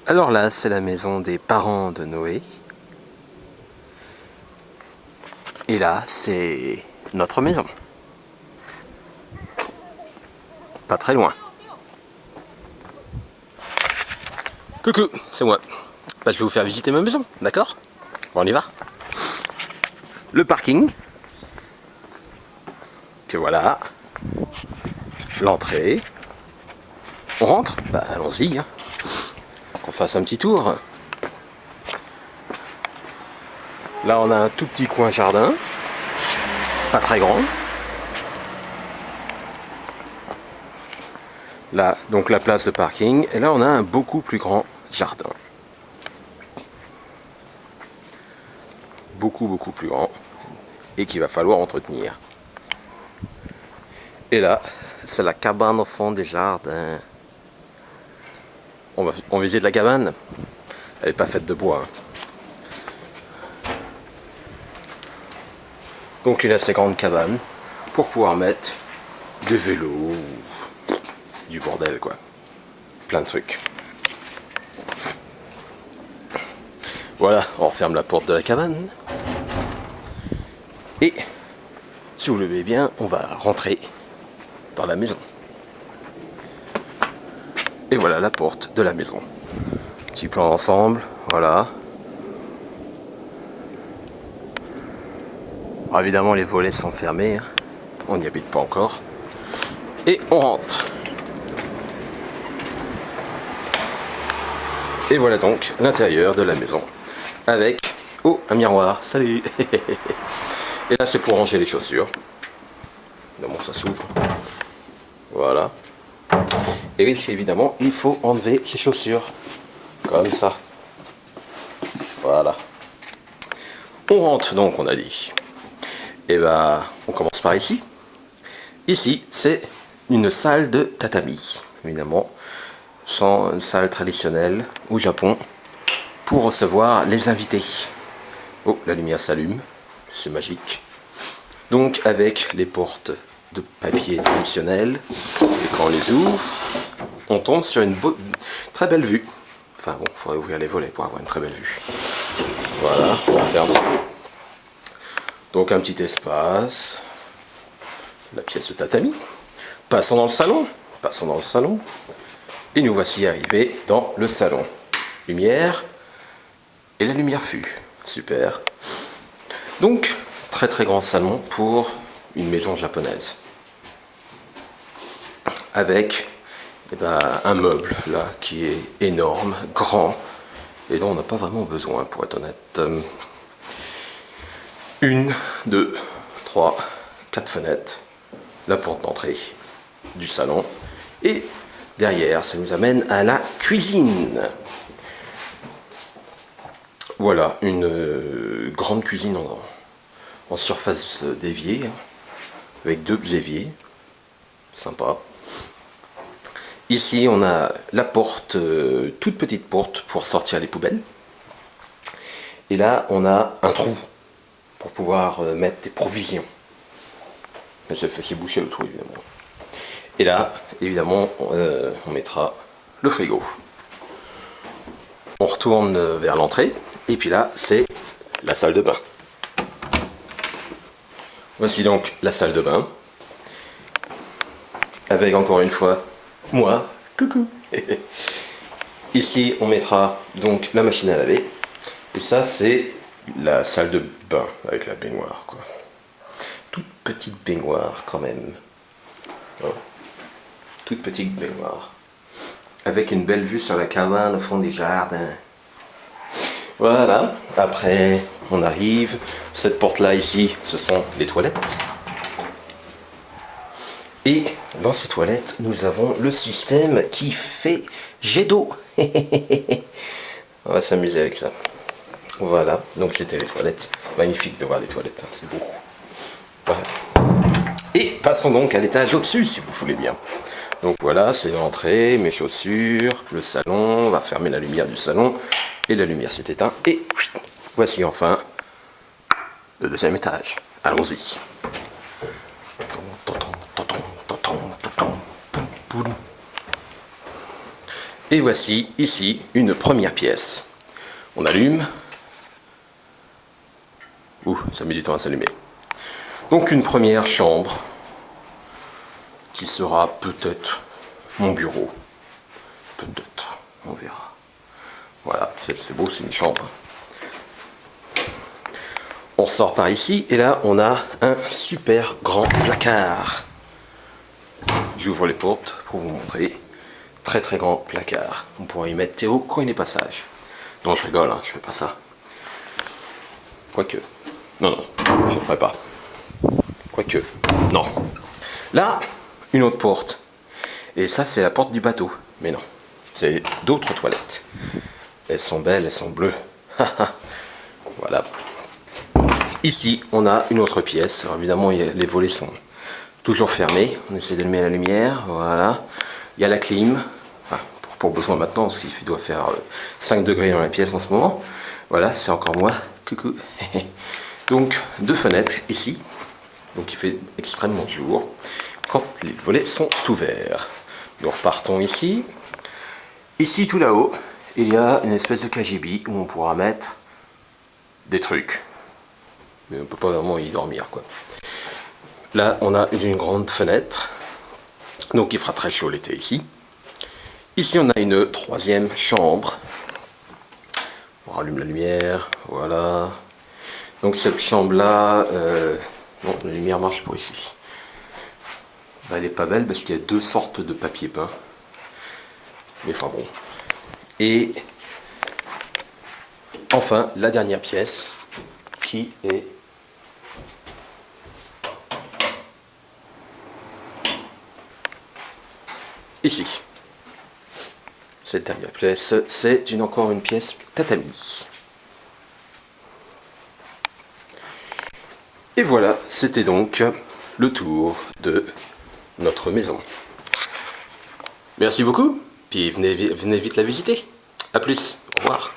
Alors là, c'est la maison des parents de Noé. Et là, c'est notre maison. Pas très loin. Coucou, c'est moi. Bah, je vais vous faire visiter ma maison, d'accord? Bon, on y va. Le parking. Que voilà. L'entrée. On rentre? Bah, allons-y. Hein. Qu'on fasse un petit tour. Là, on a un tout petit coin jardin. Pas très grand. Là, donc la place de parking. Et là, on a un beaucoup plus grand jardin. Beaucoup plus grand. Et qu'il va falloir entretenir. Et là, c'est la cabane au fond des jardins. On visite la cabane. Elle n'est pas faite de bois. Hein. Donc une assez grande cabane pour pouvoir mettre des vélos, du bordel quoi. Plein de trucs. Voilà, on referme la porte de la cabane. Et si vous le voulez bien, on va rentrer dans la maison. Et voilà la porte de la maison. Petit plan d'ensemble, voilà. Alors évidemment les volets sont fermés, hein. On n'y habite pas encore. Et on rentre. Et voilà donc l'intérieur de la maison. Avec, oh, un miroir, salut. Et là c'est pour ranger les chaussures. Évidemment ça s'ouvre. Voilà. Et ici évidemment il faut enlever ses chaussures. Comme ça. Voilà. On rentre donc, on a dit. Et ben, on commence par ici. Ici, c'est une salle de tatami. Évidemment, sans une salle traditionnelle au Japon pour recevoir les invités. Oh, la lumière s'allume. C'est magique. Donc, avec les portes de papier traditionnelles. Et quand on les ouvre, on tombe sur une très belle vue. Enfin bon, il faudrait ouvrir les volets pour avoir une très belle vue. Voilà, on ferme ça. Donc un petit espace. La pièce de tatami. Passons dans le salon. Passons dans le salon. Et nous voici arrivés dans le salon. Lumière. Et la lumière fut. Super. Donc, très grand salon pour une maison japonaise. Avec un meuble là qui est énorme, grand, et dont on n'a pas vraiment besoin pour être honnête. 1, 2, 3, 4 fenêtres, la porte d'entrée du salon, et derrière ça nous amène à la cuisine. Voilà, une grande cuisine en surface d'évier, avec 2 éviers, sympa. Ici, on a la porte, toute petite porte pour sortir les poubelles. Et là, on a un trou pour pouvoir mettre des provisions. Mais c'est bouché le trou, évidemment. Et là, évidemment, on mettra le frigo. On retourne vers l'entrée. Et puis là, c'est la salle de bain. Voici donc la salle de bain. Avec encore une fois moi, coucou. Ici, on mettra donc la machine à laver. Et ça, c'est la salle de bain avec la baignoire, quoi. Toute petite baignoire, quand même. Oh. Toute petite baignoire. Avec une belle vue sur la cabane au fond des jardins. Voilà. Après, on arrive. Cette porte-là, ici, ce sont les toilettes. Et dans ces toilettes, nous avons le système qui fait jet d'eau. On va s'amuser avec ça. Voilà, donc c'était les toilettes. Magnifique de voir les toilettes, hein, c'est beau. Voilà. Et passons donc à l'étage au-dessus, si vous voulez bien. Donc voilà, c'est l'entrée, mes chaussures, le salon. On va fermer la lumière du salon. Et la lumière s'est éteinte. Et voici enfin le deuxième étage. Allons-y. Et voici ici une première pièce. On allume. Ouh, ça met du temps à s'allumer. Donc une première chambre qui sera peut-être mon bureau. Peut-être, on verra. Voilà, c'est beau, c'est une chambre. On sort par ici et là on a un super grand placard. J'ouvre les portes pour vous montrer. Très très grand placard. On pourra y mettre Théo quand il est passage. Non, je rigole, hein, je fais pas ça. Quoique. Non, non, je ne ferai pas. Quoique. Non. Là, une autre porte. Et ça, c'est la porte du bateau. Mais non, c'est d'autres toilettes. Elles sont belles, elles sont bleues. Voilà. Ici, on a une autre pièce. Alors, évidemment, les volets sont toujours fermés. On essaie d'allumer la lumière. Voilà. Il y a la clim. Enfin, pour besoin maintenant, parce qu'il doit faire 5 degrés dans la pièce en ce moment. Voilà, c'est encore moi. Coucou. Donc, 2 fenêtres ici. Donc, il fait extrêmement jour quand les volets sont ouverts. Nous repartons ici. Ici, tout là-haut, il y a une espèce de KGB où on pourra mettre des trucs. Mais on ne peut pas vraiment y dormir, quoi. Là, on a une grande fenêtre. Donc, il fera très chaud l'été ici. Ici, on a une 3e chambre. On rallume la lumière. Voilà. Donc, cette chambre-là... non, la lumière marche pour ici. Elle est pas belle parce qu'il y a 2 sortes de papier peint. Mais enfin bon. Et enfin, la dernière pièce qui est ici. Cette dernière pièce, c'est encore une pièce tatami. Et voilà, c'était donc le tour de notre maison. Merci beaucoup, puis venez vite la visiter. A plus, au revoir.